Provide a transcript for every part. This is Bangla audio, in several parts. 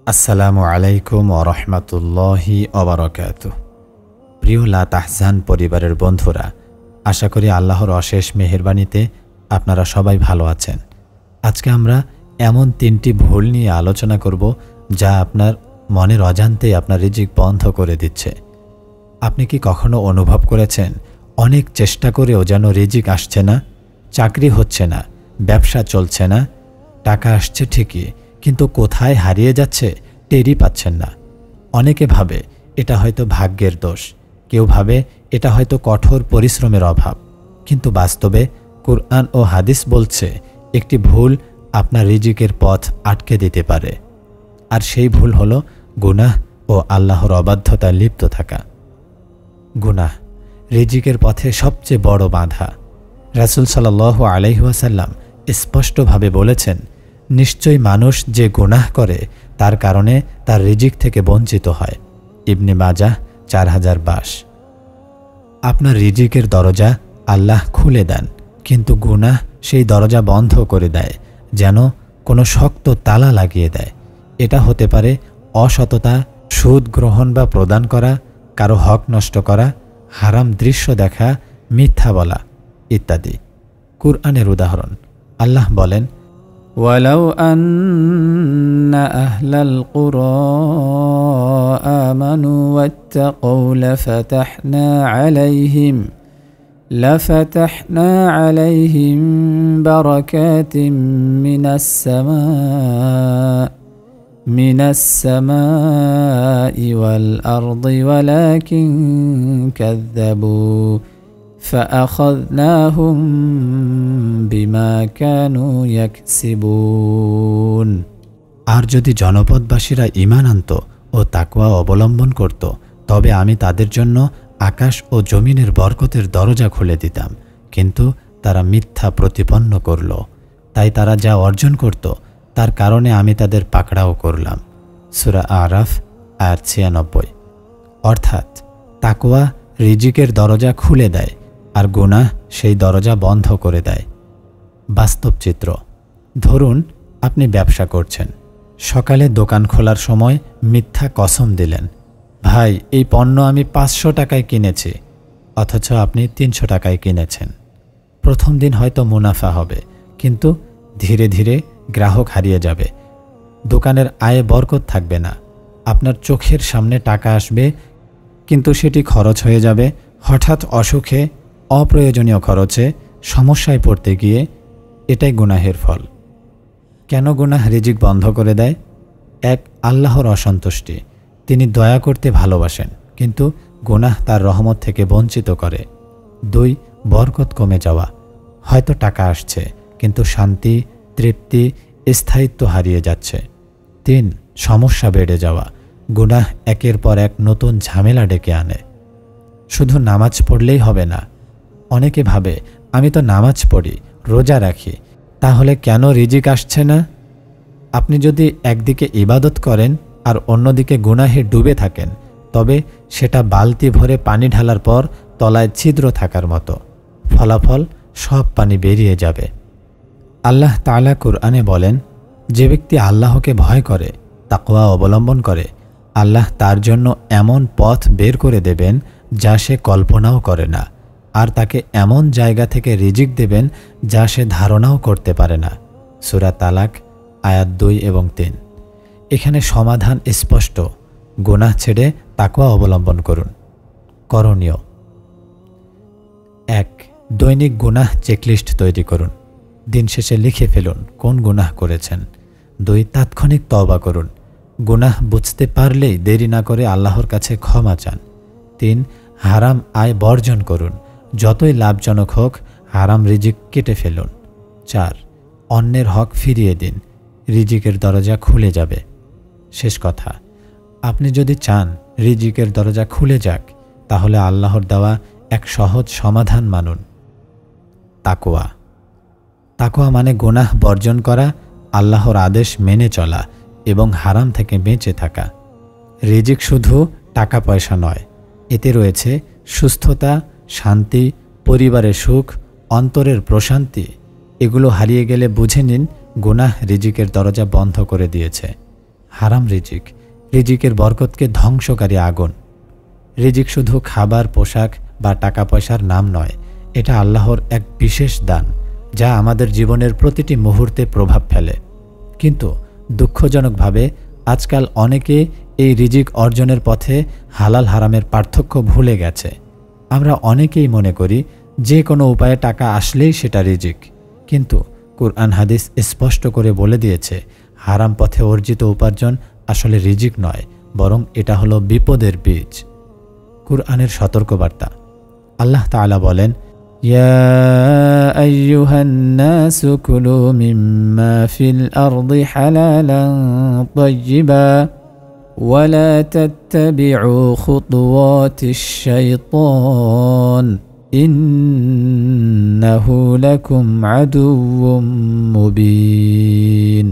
আসসালামু আলাইকুম ওয়া রাহমাতুল্লাহি ওয়া বারাকাতুহু। প্রিয় লা তাহজান পরিবারের বন্ধুরা, আশা করি আল্লাহর অশেষ মেহেরবানিতে আপনারা সবাই ভালো আছেন। আজকে আমরা এমন 3টি ভুল নিয়ে আলোচনা করব যা আপনার মনের অজান্তেই আপনার রিজিক বন্ধ করে দিচ্ছে। আপনি কি কখনো অনুভব করেছেন অনেক চেষ্টা করেও যেন রিজিক আসছে না, চাকরি হচ্ছে না, ব্যবসা চলছে না, টাকা আসছে ঠিকই কিন্তু কোথায় হারিয়ে যাচ্ছে টেরই পাচ্ছেন না। অনেকে ভাবে এটা হয়তো ভাগ্যের দোষ, কেউ ভাবে এটা হয়তো কঠোর পরিশ্রমের অভাব, কিন্তু বাস্তবে কুরআন ও হাদিস বলছে একটি ভুল আপনার রিজিকের পথ আটকে দিতে পারে। আর সেই ভুল হলো গুনাহ ও আল্লাহর অবাধ্যতায় লিপ্ত থাকা। গুনাহ রিজিকের পথে সবচেয়ে বড় বাধা। রাসূল সাল্লাল্লাহু আলাইহি ওয়াসাল্লাম স্পষ্টভাবে বলেছেন, নিশ্চয়ই মানুষ যে গুনাহ করে তার কারণে তার রিজিক থেকে বঞ্চিত হয়। ইবনে মাজাহ 4022। আপনার রিজিকের দরজা আল্লাহ খুলে দেন, কিন্তু গুনাহ সেই দরজা বন্ধ করে দেয়, যেন কোনো শক্ত তালা লাগিয়ে দেয়। এটা হতে পারে অসততা, সুদ গ্রহণ বা প্রদান করা, কারো হক নষ্ট করা, হারাম দৃশ্য দেখা, মিথ্যা বলা ইত্যাদি। কুরআনের উদাহরণ, আল্লাহ বলেন, ولو أن أهل القرى آمنوا واتقوا لفتحنا عليهم بركات من السماء والأرض ولكن كذبوا فأخذناهم بما كانوا يكسبون। আর যদি জনপদবাসীরা ঈমান আনত ও তাকওয়া অবলম্বন করত, তবে আমি তাদের জন্য আকাশ ও জমিনের বরকতের দরজা খুলে দিতাম, কিন্তু তারা মিথ্যা প্রতিপন্ন করল। তাই তারা যা অর্জন করত তার কারণে আমি তাদের পাকড়াও করলাম। সূরা আরাফ আয়াত 96। অর্থাৎ তাকওয়া রিজিকের দরজা খুলে দেয় আর গুনাহ সেই দরজা বন্ধ করে দেয়। বাস্তব চিত্র, ধরুন আপনি ব্যবসা করছেন। সকালে দোকান খোলার সময় মিথ্যা কসম দিলেন, ভাই এই পণ্য আমি 500 টাকায় কিনেছি, অথচ আপনি 300 টাকায় কিনেছেন। প্রথম দিন হয়তো মুনাফা হবে, কিন্তু ধীরে ধীরে গ্রাহক হারিয়ে যাবে, দোকানের আয়ে বরকত থাকবে না। আপনার চোখের সামনে টাকা আসবে, কিন্তু সেটি খরচ হয়ে যাবে হঠাৎ অসুখে, অপ্রয়োজনীয় খরচে, সমস্যায় পড়তে গিয়ে। এটাই গুনাহের ফল। কেন গুনাহ রিজিক বন্ধ করে দেয়? 1. আল্লাহর অসন্তুষ্টি, তিনি দয়া করতে ভালোবাসেন, কিন্তু গুনাহ তার রহমত থেকে বঞ্চিত করে। 2. বরকত কমে যাওয়া, হয়তো টাকা আসছে কিন্তু শান্তি, তৃপ্তি, স্থায়িত্ব হারিয়ে যাচ্ছে। 3. সমস্যা বেড়ে যাওয়া, গুনাহ একের পর এক নতুন ঝামেলা ডেকে আনে। শুধু নামাজ পড়লেই হবে না। অনেকে ভাবে আমি তো নামাজ পড়ি, রোজা রাখি, তাহলে কেন রিজিক আসছে না? আপনি যদি একদিকে ইবাদত করেন আর অন্যদিকে গুনাহে ডুবে থাকেন, তবে সেটা বালতি ভরে পানি ঢালার পর তলায় ছিদ্র থাকার মতো। ফলাফল সব পানি বেরিয়ে যাবে। আল্লাহ তাআলা কুরআনে বলেন, যে ব্যক্তি আল্লাহকে ভয় করে, তাকওয়া অবলম্বন করে, আল্লাহ তার জন্য এমন পথ বের করে দেবেন যা সে কল্পনাও করে না, আর তাকে এমন জায়গা থেকে রিজিক দেবেন যা সে ধারণাও করতে পারে না। সূরা তালাক আয়াত 2 এবং 3। এখানে সমাধান স্পষ্ট, গুনাহ ছেড়ে তাকওয়া অবলম্বন করুন। করণীয়: 1. দৈনিক গুনাহ চেকলিস্ট তৈরি করুন। দিন শেষে লিখে ফেলুন কোন গুনাহ করেছেন। 2. তাৎক্ষণিক তওবা করুন। গুনাহ বুঝতে পারলেই দেরি না করে আল্লাহর কাছে ক্ষমা চান। 3. হারাম আয় বর্জন করুন। যতই লাভজনক হোক হারাম রিজিক কেটে ফেলুন। 4. অন্যের হক ফিরিয়ে দিন, রিজিকের দরজা খুলে যাবে। শেষ কথা, আপনি যদি চান রিজিকের দরজা খুলে যাক, তাহলে আল্লাহর দেওয়া এক সহজ সমাধান মানুন, তাকওয়া। তাকওয়া মানে গুনাহ বর্জন করা, আল্লাহর আদেশ মেনে চলা এবং হারাম থেকে বেঁচে থাকা। রিজিক শুধু টাকা পয়সা নয়, এতে রয়েছে সুস্থতা, শান্তি, পরিবারের সুখ, অন্তরের প্রশান্তি। এগুলো হারিয়ে গেলে বুঝে নিন গুনাহ রিজিকের দরজা বন্ধ করে দিয়েছে। হারাম রিজিক, রিজিকের বরকতকে ধ্বংসকারী আগুন। রিজিক শুধু খাবার, পোশাক বা টাকা পয়সার নাম নয়, এটা আল্লাহর এক বিশেষ দান যা আমাদের জীবনের প্রতিটি মুহূর্তে প্রভাব ফেলে। কিন্তু দুঃখজনকভাবে আজকাল অনেকে এই রিজিক অর্জনের পথে হালাল হারামের পার্থক্য ভুলে গেছে। আমরা অনেকেই মনে করি যে কোনো উপায়ে টাকা আসলেই সেটা রিজিক, কিন্তু কুরআন হাদিস স্পষ্ট করে বলে দিয়েছে হারাম পথে অর্জিত উপার্জন আসলে রিজিক নয়, বরং এটা হলো বিপদের বীজ। কুরআনের সতর্কবার্তা। আল্লাহ তাআলা বলেন, ইয়া আইয়ুহান নাসু কুলু মিম্মা ফিল আরদি হালালান তাইয়্যিবা ওয়া লা তাত্তাবিউ খুতুওয়াতিশ শাইতান ইন্নাহু লাকুম আদুউম মুবিন।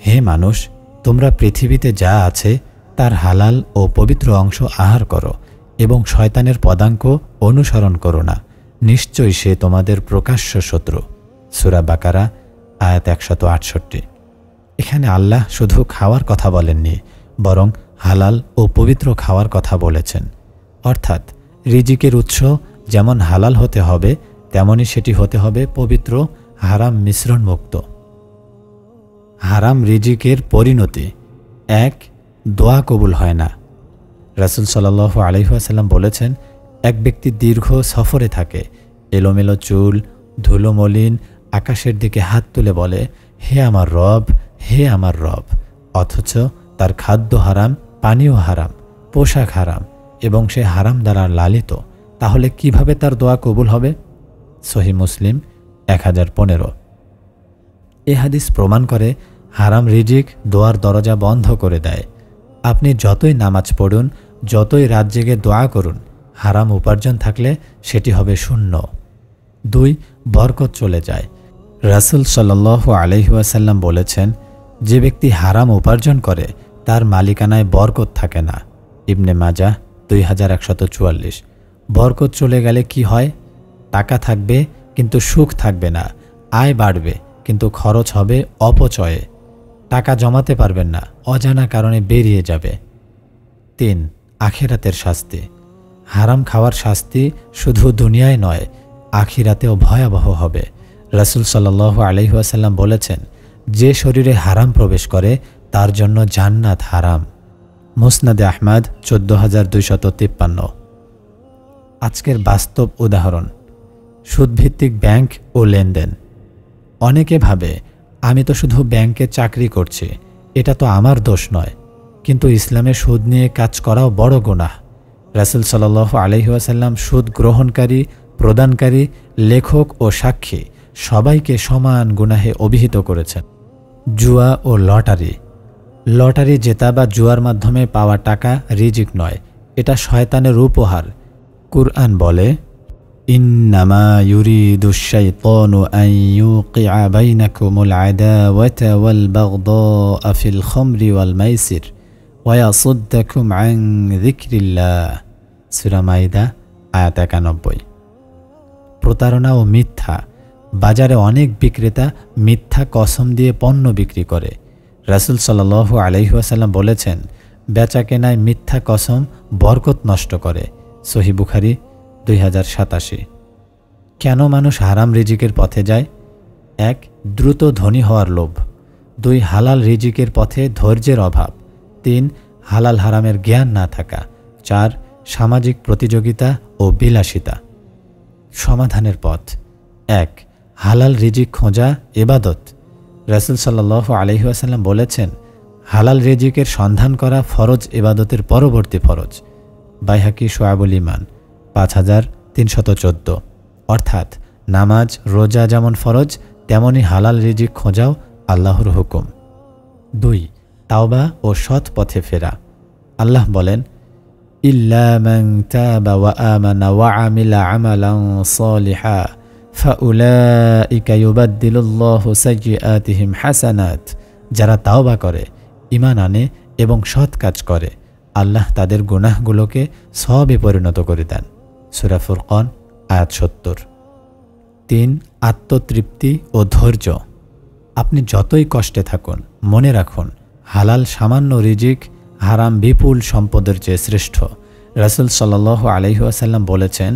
হে মানুষ, তোমরা পৃথিবীতে যা আছে তার হালাল ও পবিত্র অংশ আহার করো এবং শয়তানের পদাঙ্ক অনুসরণ করো না, নিশ্চয়ই সে তোমাদের প্রকাশ্য শত্রু। সূরা বাকারা আয়াত 168। এখানে আল্লাহ শুধু খাওয়ার কথা বলেননি, বরং হালাল ও পবিত্র খাওয়ার কথা বলেছেন। অর্থাৎ রিজিকের উৎস যেমন হালাল হতে হবে, তেমনি সেটি হতে হবে পবিত্র, হারাম মিশ্রণ মুক্ত। হারাম রিজিকের পরিণতি 1. দোয়া কবুল হয় না। রাসূল সাল্লাল্লাহু আলাইহি ওয়াসাল্লাম বলেছেন, এক ব্যক্তি দীর্ঘ সফরে থাকে, এলোমেলো চুল, ধুলো মলিন, আকাশের দিকে হাত তুলে বলে, হে আমার রব, হে আমার রব, অথচ তার খাদ্য হারাম, পানীয় হারাম, পোশাক হারাম এবং সে হারাম দ্বারা লালিত, তাহলে কিভাবে তার দোয়া কবুল হবে? সহিহ মুসলিম 1015। এ হাদিস প্রমাণ করে হারাম রিজিক দোয়ার দরজা বন্ধ করে দেয়। আপনি যতই নামাজ পড়ুন, যতই রাত জেগে দোয়া করুন, হারাম উপার্জন থাকলে সেটি হবে শূন্য। 2. বরকত চলে যায়। রাসূল সাল্লাল্লাহু আলাইহি ওয়াসাল্লাম বলেছেন, যে ব্যক্তি হারাম উপার্জন করে তার মালিকানায় বরকত থাকে না। ইবনে মাজাহ 2144। বরকত চলে গেলে কি হয়? টাকা থাকবে কিন্তু সুখ থাকবে না, আয় বাড়বে কিন্তু খরচ হবে অপচয়ে, টাকা জমাতে পারবেন না, অজানা কারণে বেরিয়ে যাবে। 3. আখিরাতের শাস্তি। হারাম খাওয়ার শাস্তি শুধু দুনিয়ায় নয়, আখিরাতেও ভয়াবহ হবে। রাসূল সাল্লাল্লাহু আলাইহি ওয়াসাল্লাম বলেছেন, যে শরীরে হারাম প্রবেশ করে তার জন্য জান্নাত হারাম। মুসনাদে আহমদ 14253। আজকের বাস্তব উদাহরণ, সুদভিত্তিক ব্যাংক ও লেনদেন। অনেকে ভাবে, আমি তো শুধু ব্যাংকে চাকরি করছি, এটা তো আমার দোষ নয়। কিন্তু ইসলামে সুদ নিয়ে কাজ করাও বড় গুনাহ। রাসূল সাল্লাল্লাহু আলাইহি ওয়াসাল্লাম সুদ গ্রহণকারী, প্রদানকারী, লেখক ও সাক্ষী সবাইকে সমান গুনাহে অভিহিত করেছেন। জুয়া ও লটারি। লটারি জেতা বা জুয়ার মাধ্যমে পাওয়া টাকা রিজিক নয়, এটা শয়তানের উপহার। কুরআন বলে, ইন্নামা ইউরিদুশ শাইতানু আন ইউকিআ বাইনাকুমুল আদাওয়াতা ওয়াল বাগদাআ ফিল খামরি ওয়াল মাইসির ওয়া ইয়াসুদ্দাকুম আন যিকরিল্লাহ। সূরা মাইদা আয়াত 91। প্রতারণা ও মিথ্যা। বাজারে অনেক বিক্রেতা মিথ্যা কসম দিয়ে পণ্য বিক্রি করে। রাসূল সাল্লাল্লাহু আলাইহি ওয়াসাল্লাম বলেছেন, বেচা কেনায় মিথ্যা কসম বরকত নষ্ট করে। সহিহ বুখারী 2087। কেন মানুষ হারাম রিজিকের পথে যায়? 1. দ্রুত ধনী হওয়ার লোভ। 2. হালাল রিজিকের পথে ধৈর্যের অভাব। 3. হালাল হারামের জ্ঞান না থাকা। 4. সামাজিক প্রতিযোগিতা ও বিলাসিতা। সমাধানের পথ। 1. হালাল রিজিক খোঁজা ইবাদত। রাসূল সাল্লাল্লাহু আলাইহি ওয়াসাল্লাম বলেছেন, হালাল রিজিকের সন্ধান করা ফরজ ইবাদতের পরবর্তী ফরজ। বাইহাকি শুআবুল ঈমান 5314। অর্থাৎ নামাজ, রোজা যেমন ফরজ, তেমনি হালাল রিজিক খোঁজাও আল্লাহর হুকুম। 2. তাওবা ও সৎ পথে ফেরা। আল্লাহ বলেন, ইল্লা মান তাবা ওয়া আমানা ওয়া আমিলা আমালান সালিহা ফাউলাইকা ইউবাদদিলুল্লাহু সাইয়্যাতিহিম হাসানাত। যারা তাওবা করে, ঈমান আনে এবং সৎ কাজ করে, আল্লাহ তাদের গুনাহগুলোকে সওয়াবে পরিণত করে দেন। সূরা ফুরকান আয়াত 70। 3. আত্মতৃপ্তি ও ধৈর্য। আপনি যতই কষ্টে থাকুন, মনে রাখুন হালাল সামান্য রিজিক হারাম বিপুল সম্পদের চেয়ে শ্রেষ্ঠ। রাসূল সাল্লাল্লাহু আলাইহি ওয়াসাল্লাম বলেছেন,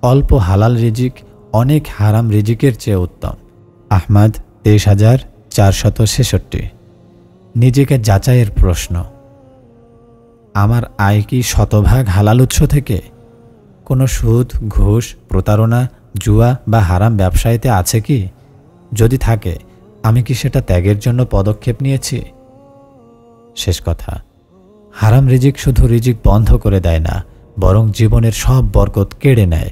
অল্প হালাল রিজিক অনেক হারাম রিজিকের চেয়ে উত্তম। আহমদ ২৩,৪৬৬। নিজেকে যাচাইয়ের প্রশ্ন। আমার আয় কি শতভাগ হালাল উৎস থেকে? কোনো সুদ, ঘুষ, প্রতারণা, জুয়া বা হারাম ব্যবসায়ীতে আছে কি? যদি থাকে, আমি কি সেটা ত্যাগের জন্য পদক্ষেপ নিয়েছি? শেষ কথা, হারাম রিজিক শুধু রিজিক বন্ধ করে দেয় না, বরং জীবনের সব বরকত কেড়ে নেয়।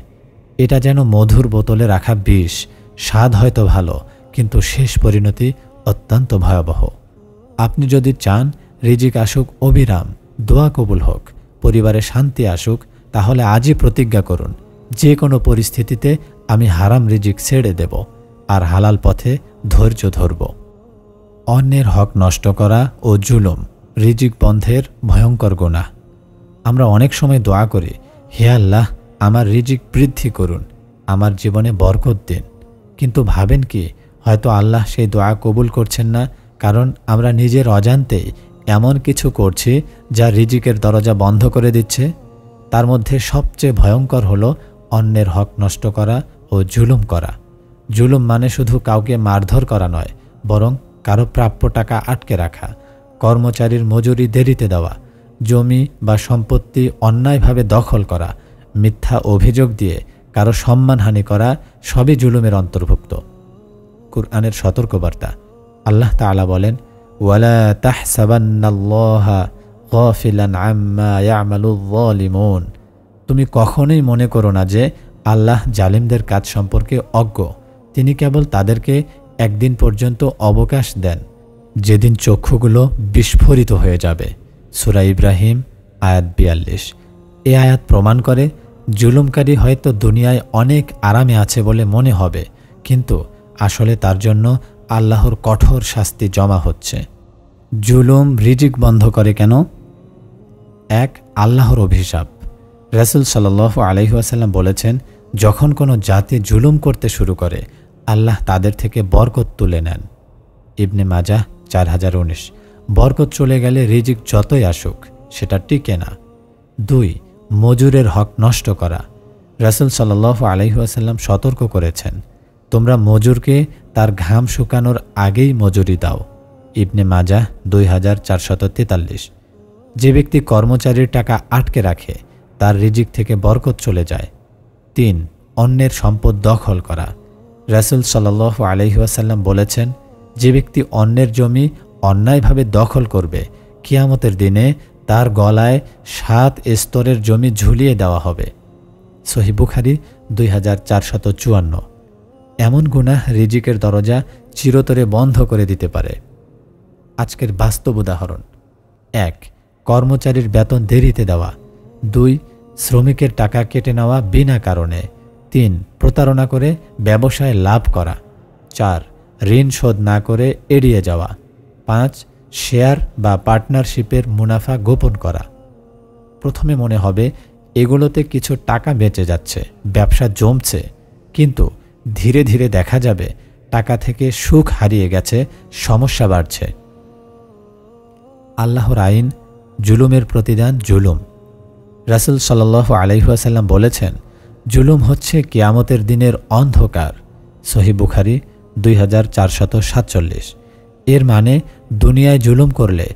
এটা যেন মধুর বোতলে রাখা বিষ, স্বাদ হয়তো ভালো, কিন্তু শেষ পরিণতি অত্যন্ত ভয়াবহ। আপনি যদি চান রিজিক আসুক অবিরাম, দোয়া কবুল হোক, পরিবারে শান্তি আসুক, তাহলে আজই প্রতিজ্ঞা করুন, যে কোনো পরিস্থিতিতে আমি হারাম রিজিক ছেড়ে দেব আর হালাল পথে ধৈর্য ধরব। অন্যের হক নষ্ট করা ও জুলুম রিজিক বন্ধের ভয়ঙ্কর গুনাহ। আমরা অনেক সময় দোয়া করি, হে আল্লাহ, আমার রিজিক বৃদ্ধি করুন, আমার জীবনে বরকত দিন। কিন্তু ভাবেন কি, হয়তো আল্লাহ সেই দোয়া কবুল করছেন না, কারণ আমরা নিজের অজান্তেই এমন কিছু করছি যা রিজিকের দরজা বন্ধ করে দিচ্ছে। তার মধ্যে সবচেয়ে ভয়ঙ্কর হলো অন্যের হক নষ্ট করা ও জুলুম করা। জুলুম মানে শুধু কাউকে মারধর করা নয়, বরং কারো প্রাপ্য টাকা আটকে রাখা, কর্মচারীর মজুরি দেরিতে দেওয়া, জমি বা সম্পত্তি অন্যায়ভাবে দখল করা, মিথ্যা অভিযোগ দিয়ে কারো সম্মানহানি করা, সবই জুলুমের অন্তর্ভুক্ত। কুরআনের সতর্কবার্তা। আল্লাহ তাআলা বলেন, ওয়ালা তাহসাবান্নাল্লাহা গাফিলান আম্মা ইয়ামালুয যালিমুন। তুমি কখনোই মনে করো না যে আল্লাহ জালিমদের কাজ সম্পর্কে অজ্ঞ। তিনি কেবল তাদেরকে একদিন পর্যন্ত অবকাশ দেন, যেদিন চক্ষুগুলো বিস্ফোরিত হয়ে যাবে। সূরা ইব্রাহিম আয়াত ৪২। এই আয়াত প্রমাণ করে জুলুমকারী হয়তো দুনিয়ায় অনেক আরামে আছে বলে মনে হবে, কিন্তু আসলে তার জন্য আল্লাহর কঠোর শাস্তি জমা হচ্ছে। জুলুম রিজিক বন্ধ করে কেন? এক, আল্লাহর অভিশাপ। রাসূল সাল্লাল্লাহু আলাইহি ওয়াসাল্লাম বলেছেন, যখন কোনো জাতি জুলুম করতে শুরু করে, আল্লাহ তাদের থেকে বরকত তুলে নেন। ইবনে মাজাহ ৪০১৯। বরকত চলে গেলে রিজিক যতই আসুক, সেটা টিকে না। ২, মজুরের হক নষ্ট করা। রাসূল সাল্লাল্লাহু আলাইহি ওয়াসাল্লাম সতর্ক করেছেন, তোমরা মজুরকে তার ঘাম শুকানোর আগেই মজুরি দাও। ইবনে মাজাহ ২৪৪৩। যে ব্যক্তি কর্মচারীর টাকা আটকে রাখে, তার রিজিক থেকে বরকত চলে যায়। ৩, অন্যের সম্পদ দখল করা। রাসূল সাল্লাল্লাহু আলাইহি ওয়াসাল্লাম বলেছেন, যে ব্যক্তি অন্যের জমি অন্যায়ভাবে দখল করবে, কিয়ামতের দিনে তার গলায় ৭ স্তরের জমি ঝুলিয়ে দেওয়া হবে। সহিহ বুখারী ২৪৫৪। এমন গুনাহ রিজিকের দরজা চিরতরে বন্ধ করে দিতে পারে। আজকের বাস্তব উদাহরণ। ১, কর্মচারীর বেতন দেরিতে দেওয়া। ২, শ্রমিকের টাকা কেটে নেওয়া বিনা কারণে। ৩, প্রতারণা করে ব্যবসায় লাভ করা। ৪, ঋণ শোধ না করে এড়িয়ে যাওয়া। ৫, শেয়ার বা পার্টনারশিপের মুনাফা গোপন করা। প্রথমে মনে হবে এগুলোতে কিছু টাকা বেঁচে যাচ্ছে, ব্যবসা জমছে, কিন্তু ধীরে ধীরে দেখা যাবে টাকা থেকে সুখ হারিয়ে গেছে, সমস্যা বাড়ছে। আল্লাহর আইন, জুলুমের প্রতিদান জুলুম। রাসূল সাল্লাল্লাহু আলাইহি ওয়াসাল্লাম বলেছেন, জুলুম হচ্ছে কিয়ামতের দিনের অন্ধকার। সহিহ বুখারী ২৪৪৭। এর মানে দুনিয়ায় জুলুম করলে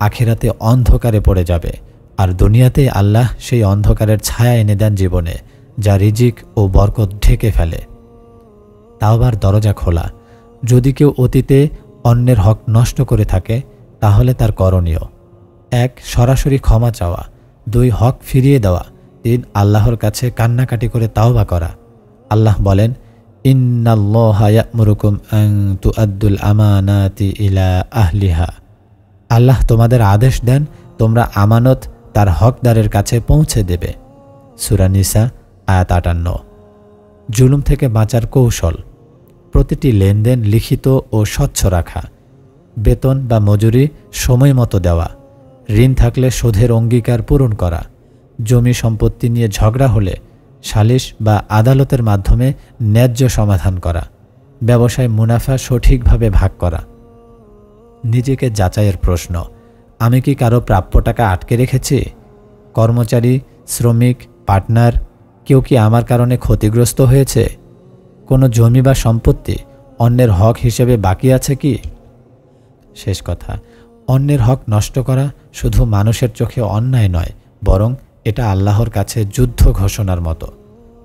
আখিরাতে অন্ধকারে পড়ে যাবে, আর দুনিয়াতেই আল্লাহ সেই অন্ধকারের ছায়া এনে দেন জীবনে, যা রিজিক ও বরকত ঢেকে ফেলে। তাওবার দরজা খোলা। যদি কেউ অতীতে অন্যের হক নষ্ট করে থাকে, তাহলে তার করণীয়: ১, সরাসরি ক্ষমা চাওয়া। ২, হক ফিরিয়ে দেওয়া। ৩, আল্লাহর কাছে কান্নাকাটি করে তাওবা করা। আল্লাহ বলেন, ইন্নাল্লাহা ইয়া'মুরুকুম আন তুআদ্দুল আমানাতি ইলা আহলিহা। আল্লাহ তোমাদের আদেশ দেন তোমরা আমানত তার হকদারের কাছে পৌঁছে দেবে। সূরা নিসা আয়াত ৫৮। জুলুম থেকে বাঁচার কৌশল: প্রতিটি লেনদেন লিখিত ও স্বচ্ছ রাখা। বেতন বা মজুরি সময় মতো দেওয়া। ঋণ থাকলে শোধের অঙ্গীকার পূরণ করা। জমি সম্পত্তি নিয়ে ঝগড়া হলে সালিশ বা আদালতের মাধ্যমে ন্যায্য সমাধান করা। ব্যবসায় মুনাফা সঠিকভাবে ভাগ করা। নিজেকে যাচাইয়ের প্রশ্ন: আমি কি কারো প্রাপ্য টাকা আটকে রেখেছি? কর্মচারী, শ্রমিক, পার্টনার কেউ কি আমার কারণে ক্ষতিগ্রস্ত হয়েছে? কোনো জমি বা সম্পত্তি অন্যের হক হিসেবে বাকি আছে কি? শেষ কথা, অন্যের হক নষ্ট করা শুধু মানুষের চোখে অন্যায় নয়, বরং এটা আল্লাহর কাছে যুদ্ধ ঘোষণার মতো।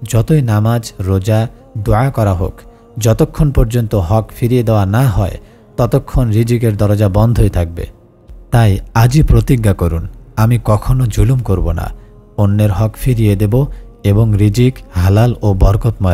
যতই নামাজ, রোজা, দোয়া করা হোক, যতক্ষণ পর্যন্ত হক ফিরিয়ে দেওয়া না হয় ততক্ষণ রিজিকের দরজা বন্ধই থাকবে। তাই আজই প্রতিজ্ঞা করুন, আমি কখনো জুলুম করব না, অন্যের হক ফিরিয়ে দেব এবং রিজিক হালাল ও বরকতময়